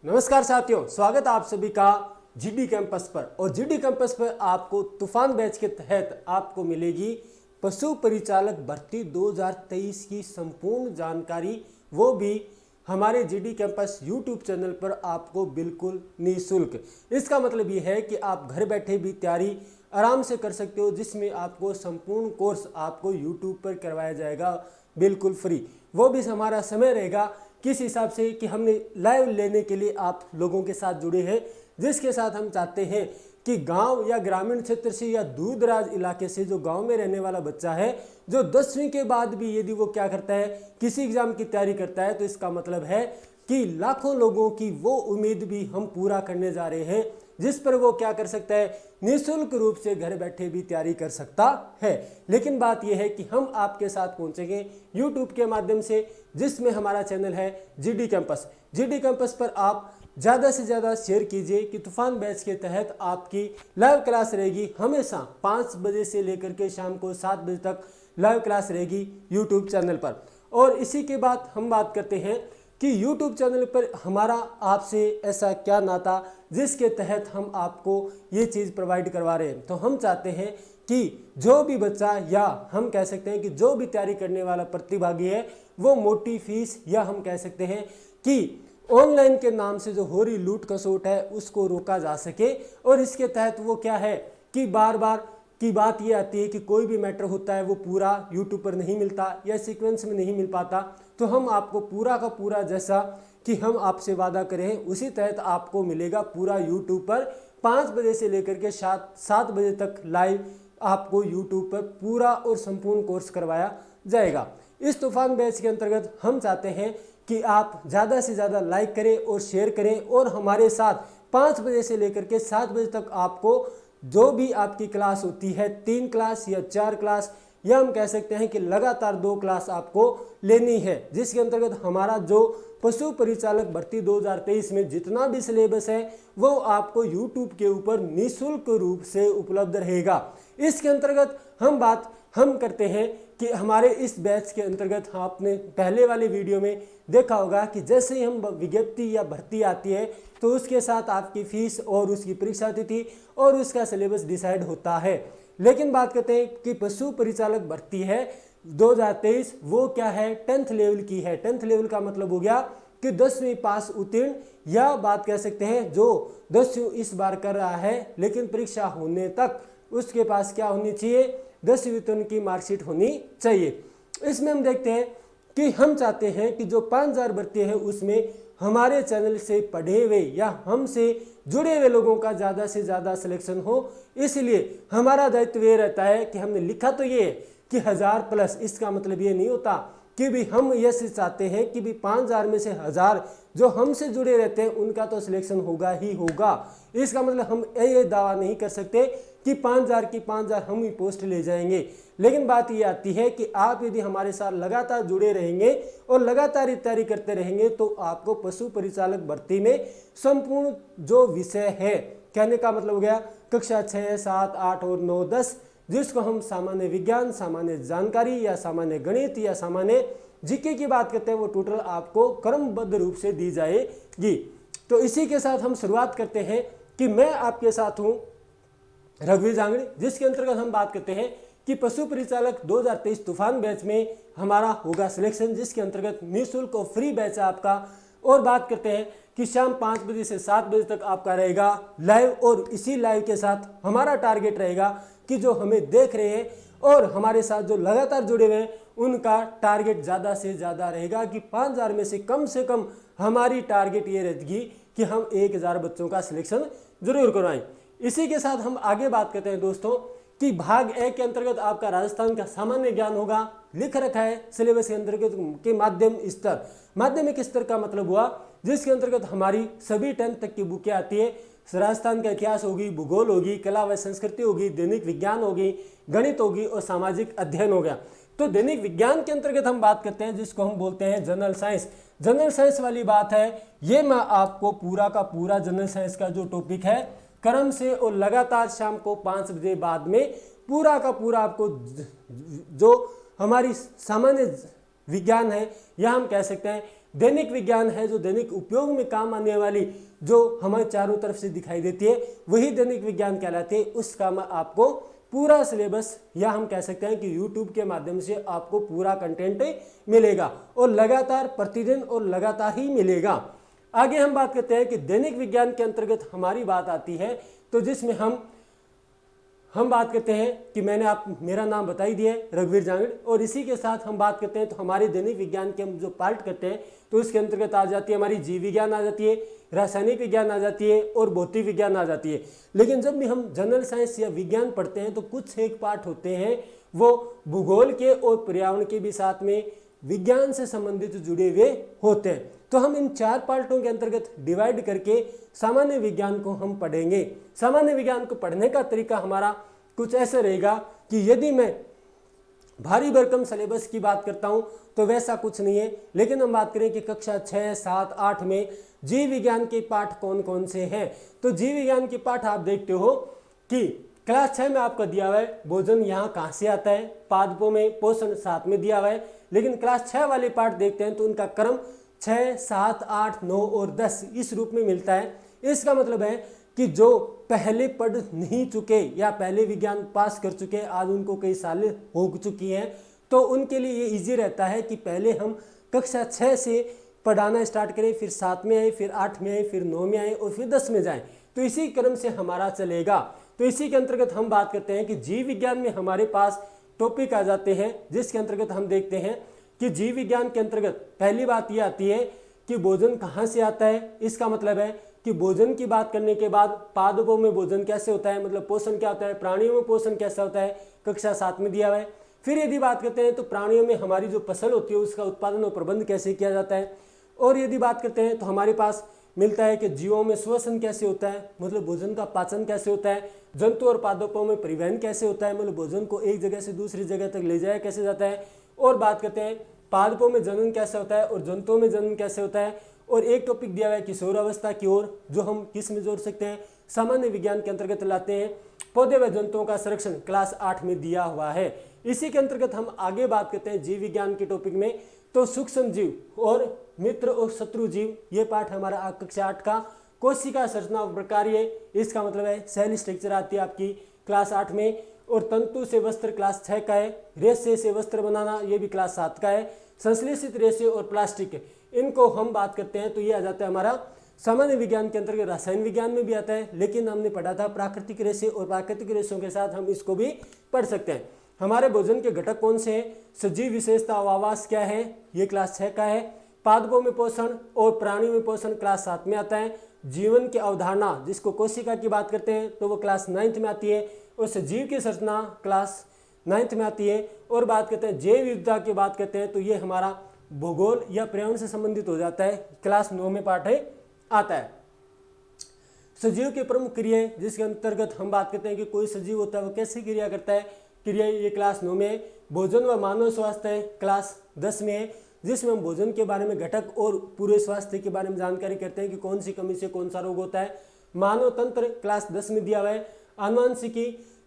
नमस्कार साथियों, स्वागत है आप सभी का जीडी कैंपस पर। और जीडी कैंपस पर आपको तूफान बैच के तहत आपको मिलेगी पशु परिचालक भर्ती 2023 की संपूर्ण जानकारी, वो भी हमारे जीडी कैंपस यूट्यूब चैनल पर आपको बिल्कुल निःशुल्क। इसका मतलब ये है कि आप घर बैठे भी तैयारी आराम से कर सकते हो, जिसमें आपको संपूर्ण कोर्स आपको यूट्यूब पर करवाया जाएगा बिल्कुल फ्री। वो भी हमारा समय रहेगा किस हिसाब से कि हमने लाइव लेने के लिए आप लोगों के साथ जुड़े हैं, जिसके साथ हम चाहते हैं कि गांव या ग्रामीण क्षेत्र से या दूर दराज इलाके से जो गांव में रहने वाला बच्चा है, जो 10वीं के बाद भी यदि वो क्या करता है, किसी एग्जाम की तैयारी करता है, तो इसका मतलब है कि लाखों लोगों की वो उम्मीद भी हम पूरा करने जा रहे हैं, जिस पर वो क्या कर सकता है, निःशुल्क रूप से घर बैठे भी तैयारी कर सकता है। लेकिन बात यह है कि हम आपके साथ पहुंचेंगे यूट्यूब के माध्यम से, जिसमें हमारा चैनल है जीडी कैंपस। जीडी कैंपस पर आप ज़्यादा से ज़्यादा शेयर कीजिए कि तूफान बैच के तहत आपकी लाइव क्लास रहेगी हमेशा 5 बजे से लेकर के शाम को 7 बजे तक लाइव क्लास रहेगी यूट्यूब चैनल पर। और इसी के बाद हम बात करते हैं कि YouTube चैनल पर हमारा आपसे ऐसा क्या नाता जिसके तहत हम आपको ये चीज़ प्रोवाइड करवा रहे हैं। तो हम चाहते हैं कि जो भी बच्चा, या हम कह सकते हैं कि जो भी तैयारी करने वाला प्रतिभागी है, वो मोटी फीस, या हम कह सकते हैं कि ऑनलाइन के नाम से जो हो रही लूट खसोट है उसको रोका जा सके। और इसके तहत वो क्या है कि बार बार की बात ये आती है कि कोई भी मैटर होता है वो पूरा यूट्यूब पर नहीं मिलता या सीक्वेंस में नहीं मिल पाता, तो हम आपको पूरा का पूरा, जैसा कि हम आपसे वादा करें उसी तहत आपको मिलेगा पूरा यूट्यूब पर 5 बजे से लेकर के 7 बजे तक लाइव आपको यूट्यूब पर पूरा और संपूर्ण कोर्स करवाया जाएगा। इस तूफान बैच के अंतर्गत हम चाहते हैं कि आप ज़्यादा से ज़्यादा लाइक करें और शेयर करें, और हमारे साथ 5 बजे से लेकर के 7 बजे तक आपको जो भी आपकी क्लास होती है, 3 क्लास या 4 क्लास, या हम कह सकते हैं कि लगातार 2 क्लास आपको लेनी है, जिसके अंतर्गत हमारा जो पशु परिचालक भर्ती 2023 में जितना भी सिलेबस है वो आपको YouTube के ऊपर निःशुल्क रूप से उपलब्ध रहेगा। इसके अंतर्गत हम करते हैं कि हमारे इस बैच के अंतर्गत आपने पहले वाले वीडियो में देखा होगा कि जैसे ही हम विज्ञप्ति या भर्ती आती है तो उसके साथ आपकी फीस और उसकी परीक्षा तिथि और उसका सिलेबस डिसाइड होता है। लेकिन बात करते हैं कि पशु परिचालक भर्ती है 2023, वो क्या है, 10th लेवल की है। 10th लेवल का मतलब हो गया कि 10वीं पास उत्तीर्ण, या बात कह सकते हैं जो 10वीं इस बार कर रहा है लेकिन परीक्षा होने तक उसके पास क्या होनी चाहिए, 10वीं उत्तीर्ण की मार्कशीट होनी चाहिए। इसमें हम देखते हैं कि हम चाहते हैं कि जो 5000 भर्ती है उसमें हमारे चैनल से पढ़े हुए या हमसे जुड़े हुए लोगों का ज़्यादा से ज़्यादा सिलेक्शन हो। इसलिए हमारा दायित्व ये रहता है कि हमने लिखा तो ये कि 1000+, इसका मतलब ये नहीं होता कि भी हम ये चाहते हैं कि भी 5000 में से 1000 जो हमसे जुड़े रहते हैं उनका तो सिलेक्शन होगा ही होगा। इसका मतलब हम ये दावा नहीं कर सकते कि 5000 की 5000 हम ही पोस्ट ले जाएंगे। लेकिन बात ये आती है कि आप यदि हमारे साथ लगातार जुड़े रहेंगे और लगातार तैयारी करते रहेंगे तो आपको पशु परिचालक भर्ती में संपूर्ण जो विषय है, कहने का मतलब हो गया कक्षा 6, 7, 8 और 9, 10, जिसको हम सामान्य विज्ञान, सामान्य जानकारी या सामान्य गणित या सामान्य जीके की बात करते हैं, वो टोटल आपको क्रमबद्ध रूप से दी जाएगी। तो इसी के साथ हम शुरुआत करते हैं कि मैं आपके साथ हूं रघुवीर जांगड़ी, जिसके अंतर्गत हम बात करते हैं कि पशु परिचालक 2023 तूफान बैच में हमारा होगा सिलेक्शन, जिसके अंतर्गत निःशुल्क और फ्री बैच है आपका। और बात करते हैं कि शाम 5 बजे से 7 बजे तक आपका रहेगा लाइव, और इसी लाइव के साथ हमारा टारगेट रहेगा कि जो हमें देख रहे हैं और हमारे साथ जो लगातार जुड़े हुए हैं उनका टारगेट ज़्यादा से ज़्यादा रहेगा कि 5000 में से कम हमारी टारगेट ये रहेगी कि हम 1000 बच्चों का सिलेक्शन जरूर करवाएं। इसी के साथ हम आगे बात करते हैं दोस्तों कि भाग ए के अंतर्गत आपका राजस्थान का सामान्य ज्ञान होगा। लिख रखा है सिलेबस के अंतर्गत के माध्यमिक स्तर का मतलब हुआ जिसके अंतर्गत हमारी सभी 10th तक की बुकें आती है। राजस्थान का इतिहास होगी, भूगोल होगी, कला व संस्कृति होगी, दैनिक विज्ञान होगी, गणित होगी और सामाजिक अध्ययन हो गया। तो दैनिक विज्ञान के अंतर्गत हम बात करते हैं जिसको हम बोलते हैं जनरल साइंस। जनरल साइंस वाली बात है, ये मैं आपको पूरा का पूरा जनरल साइंस का जो टॉपिक है क्रम से और लगातार शाम को 5 बजे बाद में पूरा का पूरा आपको जो हमारी सामान्य विज्ञान है, या हम कह सकते हैं दैनिक विज्ञान है, जो दैनिक उपयोग में काम आने वाली जो हमारे चारों तरफ से दिखाई देती है वही दैनिक विज्ञान कहलाती है। उसका मैं आपको पूरा सिलेबस, या हम कह सकते हैं कि यूट्यूब के माध्यम से आपको पूरा कंटेंट मिलेगा और लगातार प्रतिदिन और लगातार ही मिलेगा। आगे हम बात करते हैं कि दैनिक विज्ञान के अंतर्गत हमारी बात आती है, तो जिसमें हम बात करते हैं कि मेरा नाम बता ही दिया, रघुवीर जांगड़, और इसी के साथ हम बात करते हैं तो हमारे दैनिक विज्ञान के हम जो पार्ट करते हैं तो इसके अंतर्गत आ जाती है हमारी जीव विज्ञान आ जाती है, रासायनिक विज्ञान आ जाती है और भौतिक विज्ञान आ जाती है। लेकिन जब भी हम जनरल साइंस या विज्ञान पढ़ते हैं तो कुछ एक पार्ट होते हैं वो भूगोल के और पर्यावरण के भी साथ में विज्ञान से संबंधित जुड़े हुए होते हैं। तो हम इन 4 पार्टों के अंतर्गत डिवाइड करके सामान्य विज्ञान को हम पढ़ेंगे। सामान्य विज्ञान को पढ़ने का तरीका हमारा कुछ ऐसे रहेगा कि यदि मैं भारी भरकम सिलेबस की बात करता हूं तो वैसा कुछ नहीं है, लेकिन हम बात करें कि कक्षा 6, 7, 8 में जीव विज्ञान के पाठ कौन कौन से हैं। तो जीव विज्ञान के पाठ आप देखते हो कि क्लास 6 में आपका दिया हुआ है भोजन यहाँ कहाँ से आता है, पादपों में पोषण 7 में दिया हुआ है। लेकिन क्लास 6 वाले पाठ देखते हैं तो उनका क्रम 6, 7, 8, 9 और 10 इस रूप में मिलता है। इसका मतलब है कि जो पहले पढ़ नहीं चुके या पहले विज्ञान पास कर चुके, आज उनको कई साल हो चुकी हैं, तो उनके लिए ये इजी रहता है कि पहले हम कक्षा 6 से पढ़ाना स्टार्ट करें, फिर 7 में आए, फिर 8 में आए, फिर 9 में आए और फिर 10 में जाएं। तो इसी क्रम से हमारा चलेगा। तो इसी के अंतर्गत हम बात करते हैं कि जीव विज्ञान में हमारे पास टॉपिक आ जाते हैं, जिसके अंतर्गत हम देखते हैं कि जीव विज्ञान के अंतर्गत पहली बात ये आती है कि भोजन कहाँ से आता है। इसका मतलब है कि भोजन की बात करने के बाद पादपों में भोजन कैसे होता है, मतलब पोषण क्या होता है, प्राणियों में पोषण कैसा होता है, कक्षा 7 में दिया हुआ है। फिर यदि बात करते हैं तो प्राणियों में हमारी जो फसल होती है उसका उत्पादन और प्रबंध कैसे किया जाता है। और यदि बात करते हैं तो हमारे पास मिलता है कि जीवों में श्वसन कैसे होता है, मतलब भोजन का पाचन कैसे होता है। जंतु और पादपों में परिवहन कैसे होता है, मतलब भोजन को एक जगह से दूसरी जगह तक ले जाया कैसे जाता है। और बात करते हैं पादपों में जनन कैसे होता है और जंतुओं में जनन कैसे होता है। और एक टॉपिक दिया हुआ है किशोर अवस्था की ओर, जो हम किस में जोड़ सकते हैं, सामान्य विज्ञान के अंतर्गत लाते हैं। पौधे व जंतुओं का संरक्षण क्लास 8 में दिया हुआ है। इसी के अंतर्गत हम आगे बात करते हैं जीव विज्ञान के टॉपिक में, तो सूक्ष्म जीव और मित्र और शत्रु जीव, ये पाठ हमारा कक्षा 8 का। कोशिका संरचना और प्रकार्य, इसका मतलब है सेल स्ट्रक्चर आती है आपकी क्लास 8 में। और तंतु से वस्त्र क्लास 6 का है। रेशे से वस्त्र बनाना, ये भी क्लास 7 का है। संश्लेषित रेशे और प्लास्टिक, इनको हम बात करते हैं तो ये आ जाता है हमारा सामान्य विज्ञान के अंतर्गत। रसायन विज्ञान में भी आता है, लेकिन हमने पढ़ा था प्राकृतिक रेशे, और प्राकृतिक रेशों के साथ हम इसको भी पढ़ सकते हैं। हमारे भोजन के घटक कौन से हैं, सजीव विशेषता व आवास क्या है, ये क्लास 6 का है। पादपों में पोषण और प्राणियों में पोषण क्लास 7 में आता है। जीवन की अवधारणा, जिसको कोशिका की बात करते हैं, तो वो क्लास 9th में आती है। और सजीव की संरचना क्लास 9th में आती है। और बात करते हैं जैव विविधता की बात करते हैं, तो ये हमारा भूगोल या पर्यावरण से संबंधित हो जाता है, क्लास 9 में पाठ आता है। सजीव के प्रमुख क्रियाएं, जिसके अंतर्गत हम बात करते हैं कि कोई सजीव होता है वो कैसी क्रिया करता है, क्रिया ये क्लास 9 में है। भोजन व मानव स्वास्थ्य है, क्लास 10 में है, जिसमें हम भोजन के बारे में घटक और पूरे स्वास्थ्य के बारे में जानकारी करते हैं कि कौन सी कमी से कौन सा रोग होता है। मानव तंत्र क्लास 10 में दिया हुआ है। आनुवंशिकी,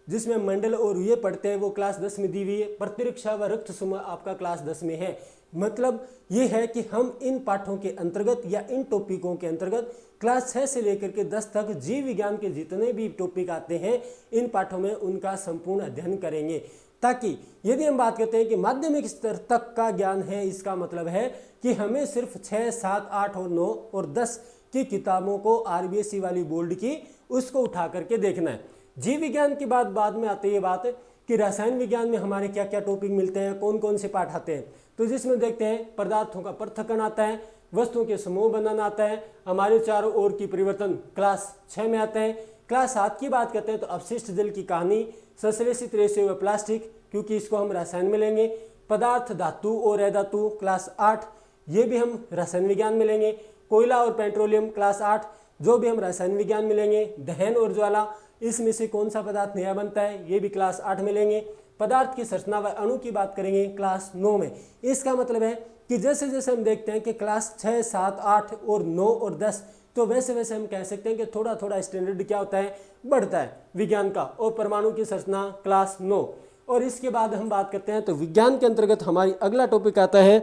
जिसमें मंडल और ये पढ़ते हैं, वो क्लास 10 में दी हुई है। प्रतिरक्षा व रक्त समूह आपका क्लास 10 में है। मतलब ये है कि हम इन पाठों के अंतर्गत या इन टॉपिकों के अंतर्गत क्लास 6 से लेकर के 10 तक जीव विज्ञान के जितने भी टॉपिक आते हैं, इन पाठों में उनका संपूर्ण अध्ययन करेंगे, ताकि यदि हम बात करते हैं कि माध्यमिक स्तर तक का ज्ञान है, इसका मतलब है कि हमें सिर्फ 6, 7, 8 और 9 और 10 की किताबों को RBSE वाली बोर्ड की उसको उठा करके देखना है। जीव विज्ञान की बाद में आती है बात कि रसायन विज्ञान में हमारे क्या क्या टॉपिक मिलते हैं, कौन कौन से पाठ आते हैं। तो जिसमें देखते हैं पदार्थों का पृथक्करण आता है, वस्तुओं के समूह बनाना आता है, हमारे चारों ओर की परिवर्तन क्लास 6 में आते हैं। क्लास 7 की बात करते हैं तो अपशिष्ट जल की कहानी, संश्लेषित रेशे व प्लास्टिक, क्योंकि इसको हम रसायन में लेंगे। पदार्थ, धातु और अधातु क्लास 8, ये भी हम रसायन विज्ञान में लेंगे। कोयला और पेट्रोलियम क्लास 8, जो भी हम रसायन विज्ञान में लेंगे। दहन और ज्वाला, इसमें से कौन सा पदार्थ नया बनता है, ये भी क्लास 8 में लेंगे। पदार्थ की संरचना व अणु की बात करेंगे क्लास 9 में। इसका मतलब है कि जैसे जैसे हम देखते हैं कि क्लास 6, 7, 8 और 9 और 10, तो वैसे वैसे हम कह सकते हैं कि थोड़ा थोड़ा स्टैंडर्ड क्या होता है, बढ़ता है विज्ञान का। और परमाणु की संरचना क्लास 9। और इसके बाद हम बात करते हैं तो विज्ञान के अंतर्गत हमारी अगला टॉपिक आता है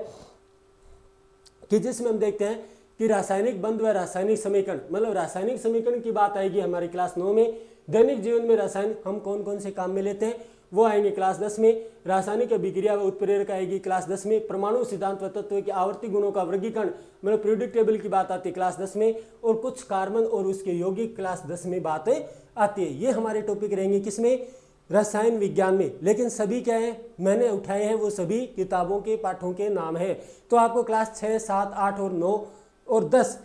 कि जिसमें हम देखते हैं कि रासायनिक बंध व रासायनिक समीकरण, मतलब रासायनिक समीकरण की बात आएगी हमारी क्लास 9 में। दैनिक जीवन में रसायन हम कौन कौन से काम में लेते हैं वो आएंगे क्लास 10 में। रासायनिक अभिक्रिया व उत्प्रेरक आएगी क्लास 10 में। परमाणु सिद्धांत व तत्व की आवर्ती गुणों का वर्गीकरण, मतलब पीरियोडिक टेबल की बात आती है क्लास 10 में। और कुछ कार्बन और उसके यौगिक क्लास 10 में बात आती है। ये हमारे टॉपिक रहेंगे किसमें, रसायन विज्ञान में। लेकिन सभी क्या है, मैंने उठाए हैं वो सभी किताबों के पाठों के नाम है। तो आपको क्लास 6, 7, 8 और 9 और 10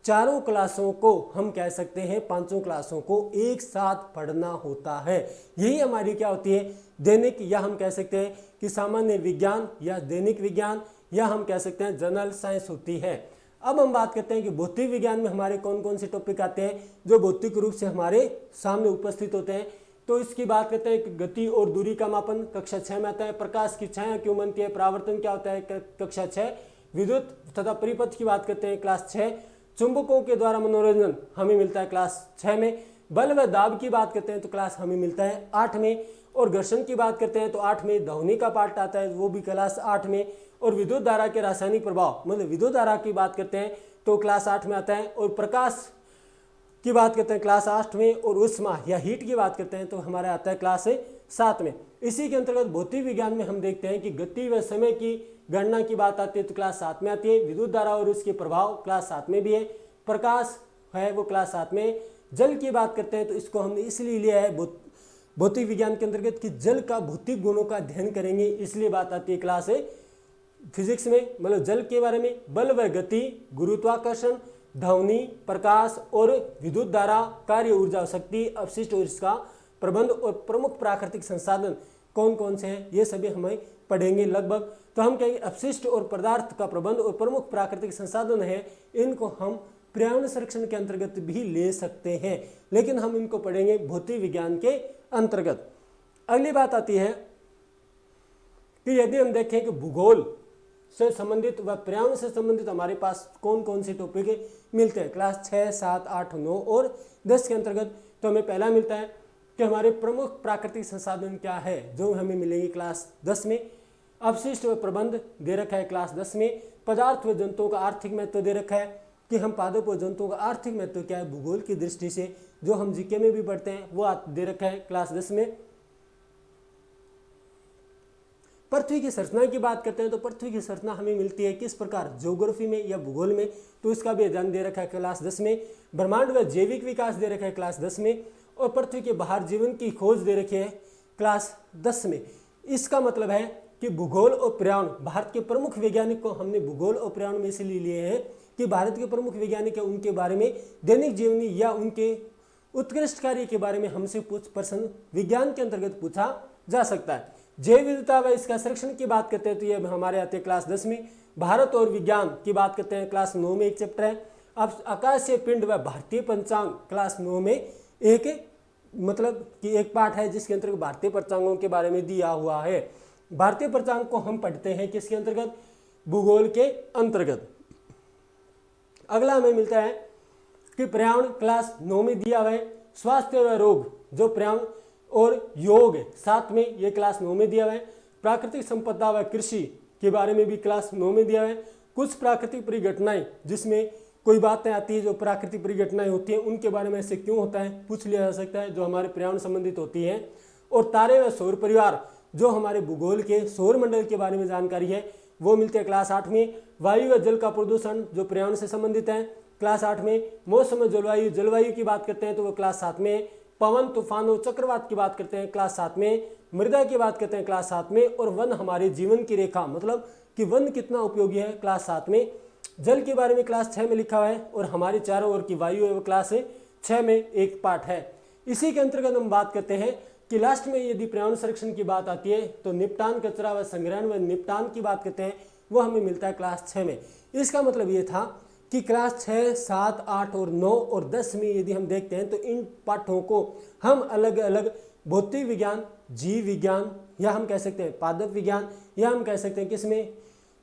चारों क्लासों को हम कह सकते हैं, पांचों क्लासों को एक साथ पढ़ना होता है। यही हमारी क्या होती है, दैनिक, या हम कह सकते हैं कि सामान्य विज्ञान या दैनिक विज्ञान, या हम कह सकते हैं जनरल साइंस होती है। अब हम बात करते हैं कि भौतिक विज्ञान में हमारे कौन कौन से टॉपिक आते हैं जो भौतिक रूप से हमारे सामने उपस्थित होते हैं। तो इसकी बात करते हैं कि गति और दूरी का मापन कक्षा 6 में आता है। प्रकाश की छाया क्यों बनती है, परावर्तन क्या होता है कक्षा 6। विद्युत तथा परिपथ की बात करते हैं क्लास 6। चुंबकों के द्वारा मनोरंजन हमें मिलता है क्लास 6 में। बल व दाब की बात करते हैं तो क्लास हमें मिलता है 8 में। और घर्षण की बात करते हैं तो 8 में। ध्वनि का पार्ट आता है वो भी क्लास 8 में। और विद्युत धारा के रासायनिक प्रभाव, मतलब विद्युत धारा की बात करते हैं तो क्लास 8 में आता है। और प्रकाश की बात करते हैं क्लास 8 में। और उष्मा या हीट की बात करते हैं तो हमारा आता है क्लास 7 में। इसी के अंतर्गत भौतिक विज्ञान में हम देखते हैं कि गति व समय की गणना की बात आती है तो क्लास 7 में आती है। विद्युत धारा और उसके प्रभाव क्लास 7 में भी है। प्रकाश है वो क्लास 7 में। जल की बात करते हैं तो इसको हमने इसलिए लिया है भौतिक विज्ञान के अंतर्गत कि जल का भौतिक गुणों का अध्ययन करेंगे, इसलिए बात आती है क्लास फिजिक्स में, मतलब जल के बारे में। बल व गति, गुरुत्वाकर्षण, ध्वनि, प्रकाश और विद्युत धारा, कार्य ऊर्जा, शक्ति, अपशिष्ट और इसका प्रबंध और प्रमुख प्राकृतिक संसाधन कौन कौन से हैं ये सभी हमें पढ़ेंगे लगभग। तो हम कहेंगे अपशिष्ट और पदार्थ का प्रबंध और प्रमुख प्राकृतिक संसाधन है, इनको हम पर्यावरण संरक्षण के अंतर्गत भी ले सकते हैं, लेकिन हम इनको पढ़ेंगे भौतिक विज्ञान के अंतर्गत। अगली बात आती है कि यदि हम देखें कि भूगोल से संबंधित व पर्यावरण से संबंधित हमारे पास कौन कौन से टॉपिक मिलते हैं क्लास 6, 7, 8, 9 और 10 के अंतर्गत, तो हमें पहला मिलता है कि हमारे प्रमुख प्राकृतिक संसाधन क्या है, जो हमें मिलेंगे क्लास 10 में। अपशिष्ट व प्रबंध दे रखा है क्लास 10 में। पदार्थ व जंतुओं का आर्थिक महत्व दे रखा है कि हम पादप व जंतुओं का आर्थिक महत्व क्या है भूगोल की दृष्टि से, जो हम जीके में भी पढ़ते हैं वो दे रखा है क्लास 10 में। पृथ्वी की संरचना की बात करते हैं तो पृथ्वी की संरचना हमें मिलती है किस प्रकार, ज्योग्राफी में या भूगोल में, तो इसका भी अध्ययन दे रखा है क्लास 10 में। ब्रह्मांड व जैविक विकास दे रखा है क्लास 10 में। और पृथ्वी के बाहर जीवन की खोज दे रखी है क्लास 10 में। इसका मतलब है कि भूगोल और पर्यावरण, भारत के प्रमुख वैज्ञानिक को हमने भूगोल और पर्यावरण में इसलिए लिए हैं कि भारत के प्रमुख वैज्ञानिक है, उनके बारे में दैनिक जीवनी या उनके उत्कृष्ट कार्य के बारे में हमसे कुछ प्रश्न विज्ञान के अंतर्गत पूछा जा सकता है। जैव विविधता व इसका संरक्षण की बात करते हैं तो ये हमारे आते हैं क्लास 10 में। भारत और विज्ञान की बात करते हैं क्लास 9 में एक चैप्टर है। अब आकाशीय पिंड व भारतीय पंचांग क्लास 9 में एक मतलब कि एक पाठ है जिसके अंतर्गत भारतीय पंचांगों के बारे में दिया हुआ है। भारतीय पंचांग को हम पढ़ते हैं किसके अंतर्गत, भूगोल के अंतर्गत। अगला हमें मिलता है कि पर्यावरण क्लास 9 में दिया हुआ है। स्वास्थ्य व रोग जो पर्यावरण और योग साथ में ये क्लास 9 में दिया हुआ है। प्राकृतिक संपदा व कृषि के बारे में भी क्लास 9 में दिया हुआ है। कुछ प्राकृतिक परिघटनाएं जिसमें कोई बातें आती है जो प्राकृतिक परिघटनाएं होती हैं उनके बारे में ऐसे क्यों होता है पूछ लिया जा सकता है, जो हमारे पर्यावरण संबंधित होती हैं। और तारे व सौर परिवार जो हमारे भूगोल के सौर मंडल के बारे में जानकारी है वो मिलती है क्लास 8 में। वायु व जल का प्रदूषण जो पर्यावरण से संबंधित है क्लास 8 में। मौसम जलवायु जलवायु की बात करते हैं तो वो क्लास 7 में। पवन तूफानों चक्रवात की बात करते हैं क्लास 7 में। मृदा की बात करते हैं क्लास 7 में। और वन हमारे जीवन की रेखा मतलब कि वन कितना उपयोगी है क्लास 7 में। जल के बारे में क्लास 6 में लिखा हुआ है। और हमारे चारों ओर की वायु है वो क्लास 6 में एक पार्ट है। इसी के अंतर्गत हम बात करते हैं कि लास्ट में यदि पर्यावरण संरक्षण की बात आती है तो निपटान कचरा व संग्रहण व निपटान की बात करते हैं वो हमें मिलता है क्लास 6 में। इसका मतलब ये था कि क्लास 6, 7, 8 और 9 और 10 में यदि हम देखते हैं तो इन पाठों को हम अलग अलग भौतिक विज्ञान, जीव विज्ञान, या हम कह सकते हैं पादप विज्ञान, या हम कह सकते हैं किसमें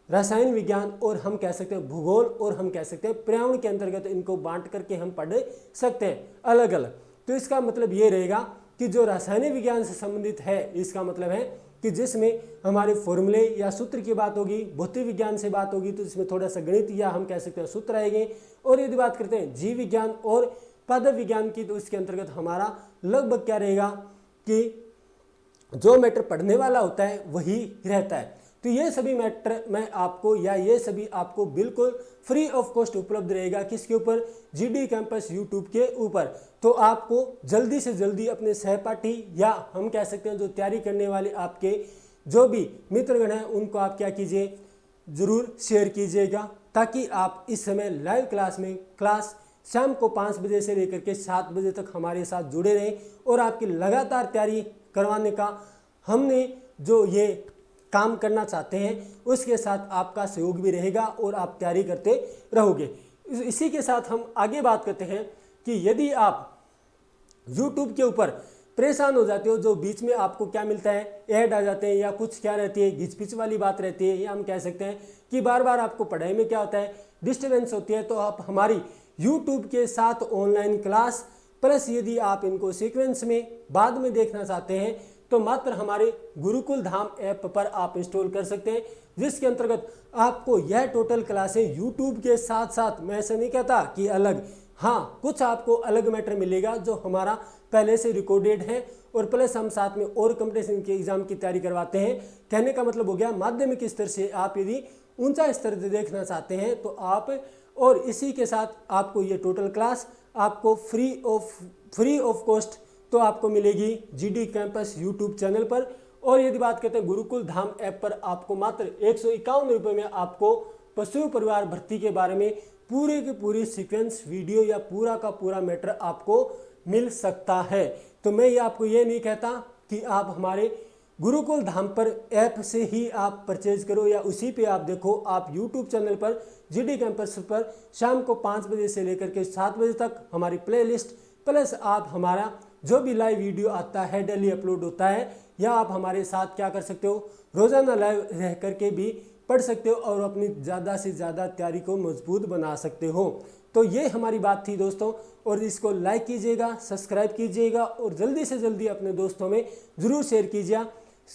रसायन विज्ञान, और हम कह सकते हैं भूगोल, और हम कह सकते हैं पर्यावरण के अंतर्गत इनको बांट करके हम पढ़ सकते हैं अलग अलग। तो इसका मतलब ये रहेगा कि जो रासायनिक विज्ञान से संबंधित है इसका मतलब है कि जिसमें हमारे फॉर्मूले या सूत्र की बात होगी, भौतिक विज्ञान से बात होगी तो इसमें थोड़ा सा गणित या हम कह सकते हैं सूत्र आएंगे। और यदि बात करते हैं जीव विज्ञान और पदार्थ विज्ञान की तो इसके अंतर्गत हमारा लगभग क्या रहेगा कि जो मैटर पढ़ने वाला होता है वही रहता है। तो ये सभी मैटर मैं आपको या ये सभी आपको बिल्कुल फ्री ऑफ कॉस्ट उपलब्ध रहेगा। किसके ऊपर? जीडी कैंपस यूट्यूब के ऊपर। तो आपको जल्दी से जल्दी अपने सहपाठी या हम कह सकते हैं जो तैयारी करने वाले आपके जो भी मित्रगण हैं उनको आप क्या कीजिए, ज़रूर शेयर कीजिएगा, ताकि आप इस समय लाइव क्लास में क्लास शाम को 5 बजे से लेकर के 7 बजे तक हमारे साथ जुड़े रहें और आपकी लगातार तैयारी करवाने का हमने जो ये काम करना चाहते हैं उसके साथ आपका सहयोग भी रहेगा और आप तैयारी करते रहोगे। इसी के साथ हम आगे बात करते हैं कि यदि आप YouTube के ऊपर परेशान हो जाते हो, जो बीच में आपको क्या मिलता है, ऐड आ जाते हैं या कुछ क्या रहती है, घिचपिच वाली बात रहती है, या हम कह सकते हैं कि बार बार आपको पढ़ाई में क्या होता है, डिस्टर्बेंस होती है, तो आप हमारी YouTube के साथ ऑनलाइन क्लास प्लस यदि आप इनको सीक्वेंस में बाद में देखना चाहते हैं तो मात्र हमारे गुरुकुल धाम ऐप पर आप इंस्टॉल कर सकते हैं, जिसके अंतर्गत आपको यह टोटल क्लासें यूट्यूब के साथ साथ, मैं ऐसे नहीं कहता कि अलग, हाँ कुछ आपको अलग मैटर मिलेगा जो हमारा पहले से रिकॉर्डेड है और प्लस हम साथ में और कंपटीशन के एग्जाम की तैयारी करवाते हैं। कहने का मतलब हो गया माध्यमिक स्तर से आप यदि ऊंचा स्तर देखना चाहते हैं तो आप, और इसी के साथ आपको ये टोटल क्लास आपको फ्री ऑफ कॉस्ट तो आपको मिलेगी जीडी कैंपस यूट्यूब चैनल पर। और यदि बात करते हैं गुरुकुल धाम ऐप पर आपको मात्र 151 रुपये में आपको पशु परिवार भर्ती के बारे में पूरी की पूरी सीक्वेंस वीडियो या पूरा का पूरा मैटर आपको मिल सकता है। तो मैं ये आपको ये नहीं कहता कि आप हमारे गुरुकुल धाम पर ऐप से ही आप परचेज करो या उसी पे आप देखो, आप यूट्यूब चैनल पर जीडी कैंपस पर शाम को 5 बजे से लेकर के 7 बजे तक हमारी प्लेलिस्ट प्लस आप हमारा जो भी लाइव वीडियो आता है डेली अपलोड होता है, या आप हमारे साथ क्या कर सकते हो, रोज़ाना लाइव रह करके भी पढ़ सकते हो और अपनी ज़्यादा से ज़्यादा तैयारी को मजबूत बना सकते हो। तो ये हमारी बात थी दोस्तों, और इसको लाइक कीजिएगा, सब्सक्राइब कीजिएगा और जल्दी से जल्दी अपने दोस्तों में ज़रूर शेयर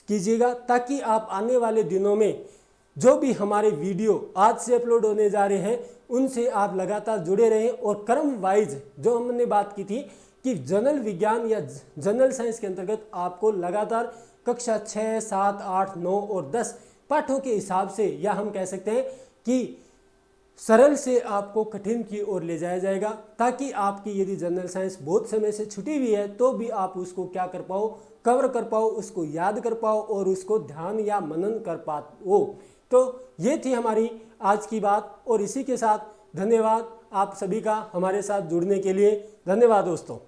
कीजिएगा ताकि आप आने वाले दिनों में जो भी हमारे वीडियो आज से अपलोड होने जा रहे हैं उनसे आप लगातार जुड़े रहें। और क्रम वाइज जो हमने बात की थी कि जनरल विज्ञान या जनरल साइंस के अंतर्गत आपको लगातार कक्षा 6, 7, 8, 9 और 10 पाठों के हिसाब से, या हम कह सकते हैं कि सरल से आपको कठिन की ओर ले जाया जाएगा, ताकि आपकी यदि जनरल साइंस बहुत समय से छुटी हुई है तो भी आप उसको क्या कर पाओ, कवर कर पाओ, उसको याद कर पाओ और उसको ध्यान या मनन कर पाओ। तो ये थी हमारी आज की बात, और इसी के साथ धन्यवाद आप सभी का हमारे साथ जुड़ने के लिए। धन्यवाद दोस्तों।